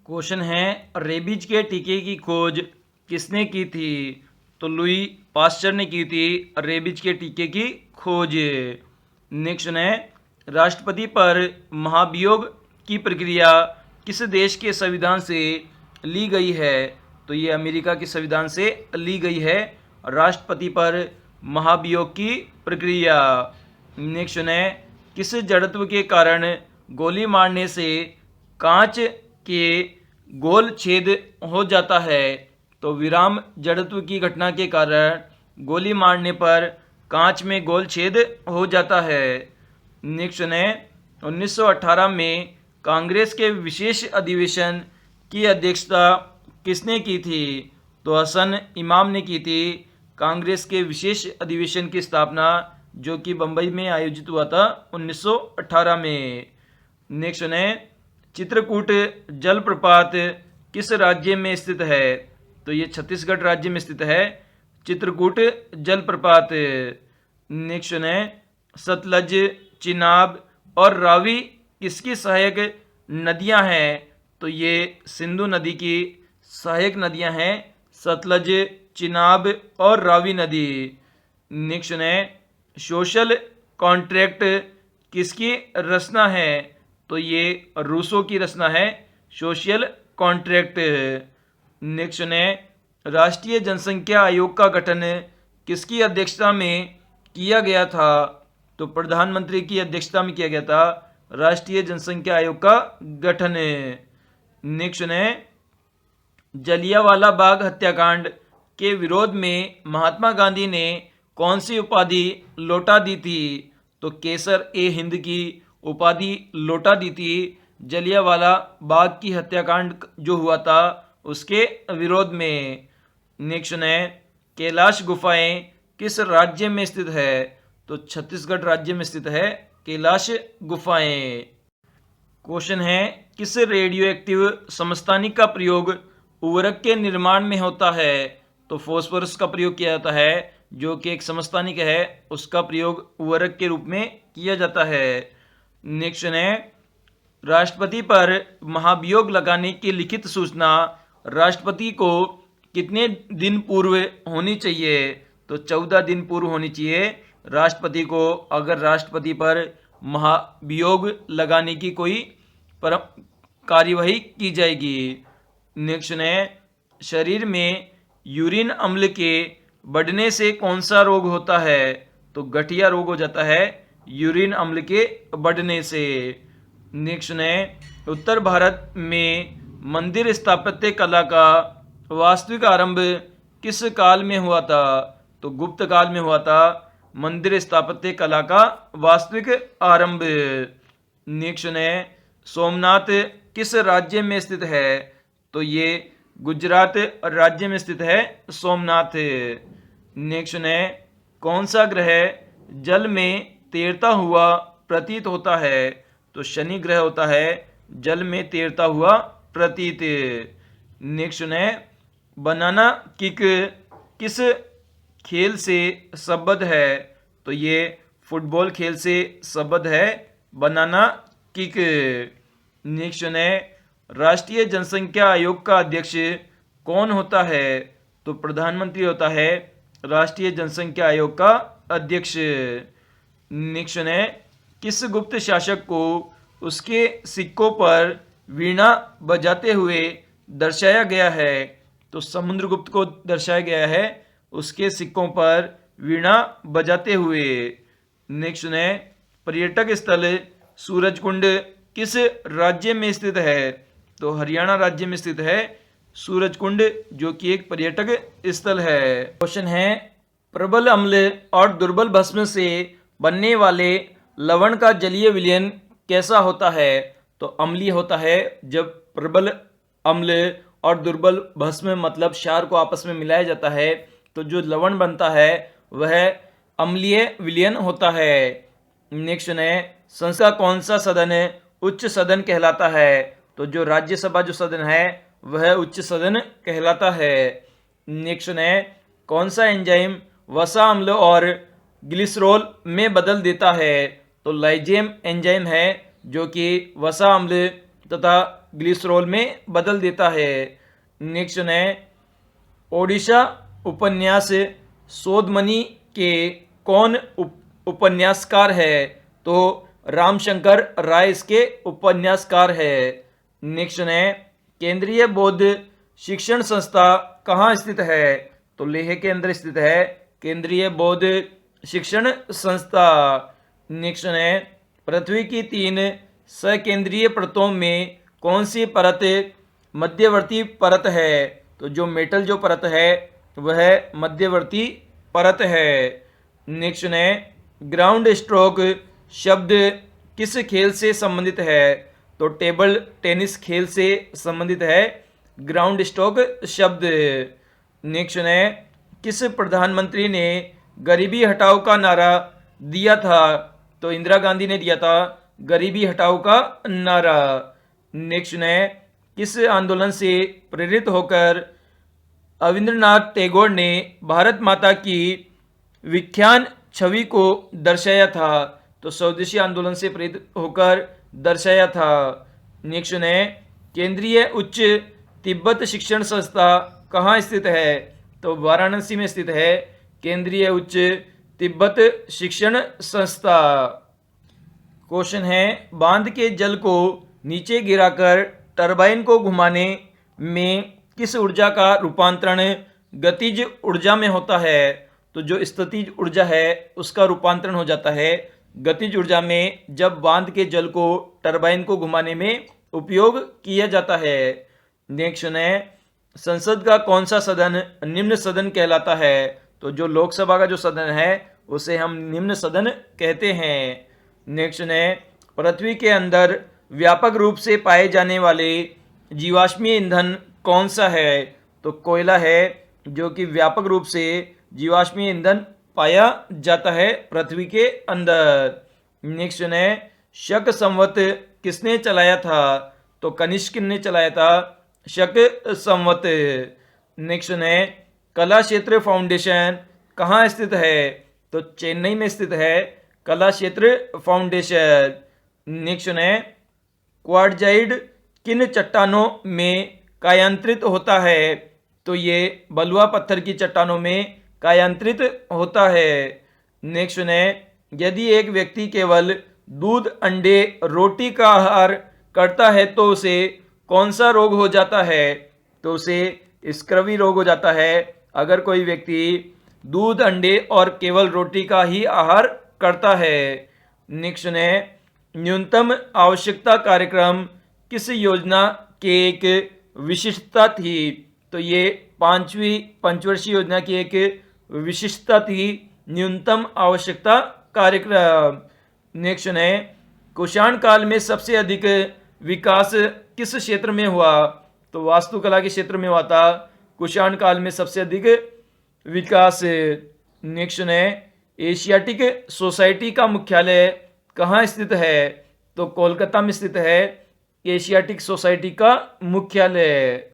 Question है, rabies के टीके की खोज किसने की थी? तो लुई पास्चर ने की थी रेबीज के टीके की खोज। नेक्स्ट है, राष्ट्रपति पर महाभियोग की प्रक्रिया किस देश के संविधान से ली गई है? तो ये अमेरिका के संविधान से ली गई है, राष्ट्रपति पर महाभियोग की प्रक्रिया। नेक्स्ट है, किस जड़त्व के कारण गोली मारने से कांच के गोल छेद हो जाता है? तो विराम जड़त्व की घटना के कारण गोली मारने पर कांच में गोल छेद हो जाता है। नेक्स्ट है, 1918 में कांग्रेस के विशेष अधिवेशन की अध्यक्षता किसने की थी? तो हसन इमाम ने की थी कांग्रेस के विशेष अधिवेशन की स्थापना, जो कि बंबई में आयोजित हुआ था 1918 में। नेक्स्ट है, चित्रकूट जलप्रपात किस राज्य में स्थित है? तो ये छत्तीसगढ़ राज्य में स्थित है, चित्रकूट जलप्रपात। नेक्स्ट है, सतलज, चिनाब और रावी किसकी सहायक नदियां हैं? तो ये सिंधु नदी की सहायक नदियां हैं, सतलज, चिनाब और रावी नदी। नेक्स्ट है, सोशल कॉन्ट्रैक्ट किसकी रचना है? तो ये रूसो की रचना है, सोशल कॉन्ट्रैक्ट। नेक्स्ट है, राष्ट्रीय जनसंख्या आयोग का गठन किसकी अध्यक्षता में किया गया था? तो प्रधानमंत्री की अध्यक्षता में किया गया था राष्ट्रीय जनसंख्या आयोग का गठन। नेक्स्ट है, जलियांवाला बाग हत्याकांड के विरोध में महात्मा गांधी ने कौन सी उपाधि लौटा दी थी? तो केसर ए हिंद की उपाधि लौटा दी थी जलियांवाला बाग की हत्याकांड जो हुआ था उसके विरोध में। नेक्स्ट है, कैलाश गुफाएं किस राज्य में स्थित है? तो छत्तीसगढ़ राज्य में स्थित है कैलाश गुफाएं। क्वेश्चन है, किस रेडियो एक्टिव समस्थानिक का प्रयोग उर्वरक के निर्माण में होता है? तो फॉस्फोरस का प्रयोग किया जाता है, जो कि एक समस्थानिक है, उसका प्रयोग उर्वरक के रूप में किया जाता है। नेक्स्ट है, राष्ट्रपति पर महाभियोग लगाने की लिखित सूचना राष्ट्रपति को कितने दिन पूर्व होनी चाहिए? तो 14 दिन पूर्व होनी चाहिए राष्ट्रपति को, अगर राष्ट्रपति पर महाभियोग लगाने की कोई कार्यवाही की जाएगी। नेक्स्ट है, शरीर में यूरिन अम्ल के बढ़ने से कौन सा रोग होता है? तो गठिया रोग हो जाता है यूरिन अम्ल के बढ़ने से। नेक्स्ट है, उत्तर भारत में मंदिर स्थापत्य कला का वास्तविक आरंभ किस काल में हुआ था? तो गुप्त काल में हुआ था मंदिर स्थापत्य कला का वास्तविक आरंभ। नेक्स्ट है, सोमनाथ किस राज्य में स्थित है? तो ये गुजरात राज्य में स्थित है सोमनाथ। नेक्स्ट है, कौन सा ग्रह जल में तैरता हुआ प्रतीत होता है? तो शनि ग्रह होता है जल में तैरता हुआ प्रतीत। नेक्स्ट है, बनाना किक किस खेल से संबद्ध है? तो ये फुटबॉल खेल से संबद्ध है बनाना किक। नेक्स्ट है, राष्ट्रीय जनसंख्या आयोग का अध्यक्ष कौन होता है? तो प्रधानमंत्री होता है राष्ट्रीय जनसंख्या आयोग का अध्यक्ष। नेक्स्ट है, किस गुप्त शासक को उसके सिक्कों पर वीणा बजाते हुए दर्शाया गया है? तो समुद्रगुप्त को दर्शाया गया है उसके सिक्कों पर वीणा बजाते हुए। नेक्स्ट है, पर्यटक स्थल सूरजकुंड किस राज्य में स्थित है? तो हरियाणा राज्य में स्थित है सूरजकुंड, जो कि एक पर्यटक स्थल है। क्वेश्चन है, प्रबल अम्ल और दुर्बल भस्म से बनने वाले लवण का जलीय विलयन कैसा होता है? तो अम्लीय होता है जब प्रबल अम्ल और दुर्बल भस्म मतलब क्षार को आपस में मिलाया जाता है, तो जो लवण बनता है वह अम्लीय विलयन होता है। नेक्स्ट है, संसद का कौन सा सदन उच्च सदन कहलाता है? तो जो राज्यसभा जो सदन है वह उच्च सदन कहलाता है। नेक्स्ट है, कौन सा एंजाइम वसा अम्ल और ग्लिसरॉल में बदल देता है? तो लाइजेम एंजाइम है जो कि वसा अम्ल तथा ग्लिसरॉल में बदल देता है। नेक्स्ट है ओडिशा उपन्यास शोधमणि के कौन उपन्यासकार है? तो रामशंकर राय इसके उपन्यासकार है। नेक्स्ट है केंद्रीय बौद्ध शिक्षण संस्था कहाँ स्थित है? तो लेह के अंदर स्थित है केंद्रीय बौद्ध शिक्षण संस्था। नेक्स्ट है पृथ्वी की 3 सकेंद्रीय परतों में कौन सी परत मध्यवर्ती परत है? तो जो मेटल जो परत है वह मध्यवर्ती परत है। नेक्स्ट है ग्राउंड स्ट्रोक शब्द किस खेल से संबंधित है? तो टेबल टेनिस खेल से संबंधित है ग्राउंड स्ट्रोक शब्द। नेक्स्ट है किस प्रधानमंत्री ने गरीबी हटाओ का नारा दिया था? तो इंदिरा गांधी ने दिया था गरीबी हटाओ का नारा। नेक्स्ट है किस आंदोलन से प्रेरित होकर रविंद्रनाथ टैगोर ने भारत माता की विख्यान छवि को दर्शाया था? तो स्वदेशी आंदोलन से प्रेरित होकर दर्शाया था। नेक्स्ट है केंद्रीय उच्च तिब्बत शिक्षण संस्था कहाँ स्थित है? तो वाराणसी में स्थित है केंद्रीय उच्च तिब्बत शिक्षण संस्था। क्वेश्चन है बांध के जल को नीचे गिराकर टरबाइन को घुमाने में किस ऊर्जा का रूपांतरण गतिज ऊर्जा में होता है? तो जो स्थितिज ऊर्जा है उसका रूपांतरण हो जाता है गतिज ऊर्जा में जब बांध के जल को टरबाइन को घुमाने में उपयोग किया जाता है। नेक्स्ट है संसद का कौन सा सदन निम्न सदन कहलाता है? तो जो लोकसभा का जो सदन है उसे हम निम्न सदन कहते हैं। नेक्स्ट है पृथ्वी के अंदर व्यापक रूप से पाए जाने वाले जीवाश्मीय ईंधन कौन सा है? तो कोयला है जो कि व्यापक रूप से जीवाश्मीय ईंधन पाया जाता है पृथ्वी के अंदर। नेक्स्ट है शक संवत किसने चलाया था? तो कनिष्क ने चलाया था शक संवत। नेक्स्ट है कला क्षेत्र फाउंडेशन कहाँ स्थित है? तो चेन्नई में स्थित है कला क्षेत्र फाउंडेशन। नेक्स्ट है क्वार्टजाइट किन चट्टानों में कायांतरित होता है? तो ये बलुआ पत्थर की चट्टानों में कायांतरित होता है। नेक्स्ट है यदि एक व्यक्ति केवल दूध अंडे रोटी का आहार करता है तो उसे कौन सा रोग हो जाता है? तो उसे स्क्रवी रोग हो जाता है अगर कोई व्यक्ति दूध अंडे और केवल रोटी का ही आहार करता है। नेक्स्ट है न्यूनतम आवश्यकता कार्यक्रम किस योजना की एक विशिष्टता थी? तो ये 5वीं पंचवर्षीय योजना की एक विशिष्टता थी न्यूनतम आवश्यकता कार्यक्रम। नेक्स्ट है कुषाण काल में सबसे अधिक विकास किस क्षेत्र में हुआ? तो वास्तुकला के क्षेत्र में हुआ था कुषाण काल में सबसे अधिक विकास। नेक्स्ट है एशियाटिक सोसाइटी का मुख्यालय कहाँ स्थित है? तो कोलकाता में स्थित है एशियाटिक सोसाइटी का मुख्यालय।